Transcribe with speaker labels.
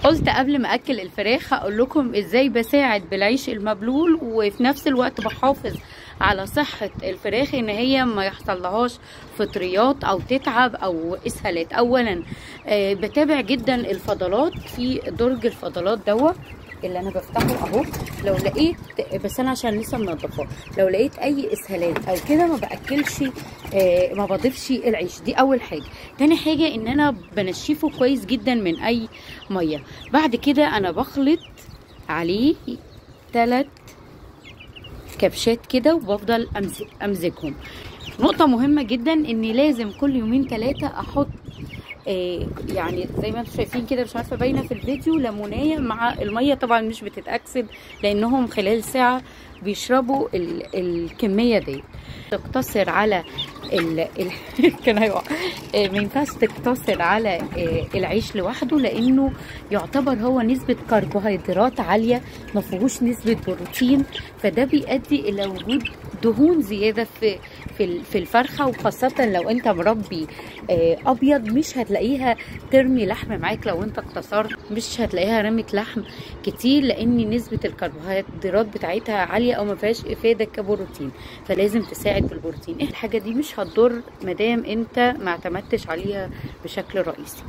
Speaker 1: قلت قبل ما اكل الفراخ هقول لكم ازاي بساعد بالعيش المبلول وفي نفس الوقت بحافظ على صحة الفراخ ان هي ما يحصلهاش فطريات او تتعب او اسهالات. اولا بتابع جدا الفضلات في درج الفضلات اللي انا بفتحه اهو. لو لقيت، بس انا عشان لسه منضفاه، لو لقيت اي اسهالات او كده ما باكلش، ما بضيفش العيش. دي اول حاجه. تاني حاجه ان انا بنشفه كويس جدا من اي ميه. بعد كده انا بخلط عليه 3 كبشات كده وبفضل امزجهم. نقطه مهمه جدا اني لازم كل 2-3 احط يعني زي ما انتم شايفين كده، مش عارفه باينه في الفيديو، ليمونيه مع الميه. طبعا مش بتتاكسد لانهم خلال ساعه بيشربوا الكميه دي. تقتصر على كان هيقع. ما ينفعش تقتصر على العيش لوحده لانه يعتبر هو نسبه كربوهيدرات عاليه، ما فيهوش نسبه بروتين، فده بيؤدي الى وجود دهون زياده في الفرخه. وخاصه لو انت مربي ابيض مش هتلاقيها ترمي لحم معاك. لو انت اقتصرت مش هتلاقيها رمت لحم كتير لان نسبه الكربوهيدرات بتاعتها عاليه او ما فيهاش افاده كبروتين، فلازم تساعد بالبروتين. الحاجه دي مش هتضر مادام انت ما اعتمدتش عليها بشكل رئيسي.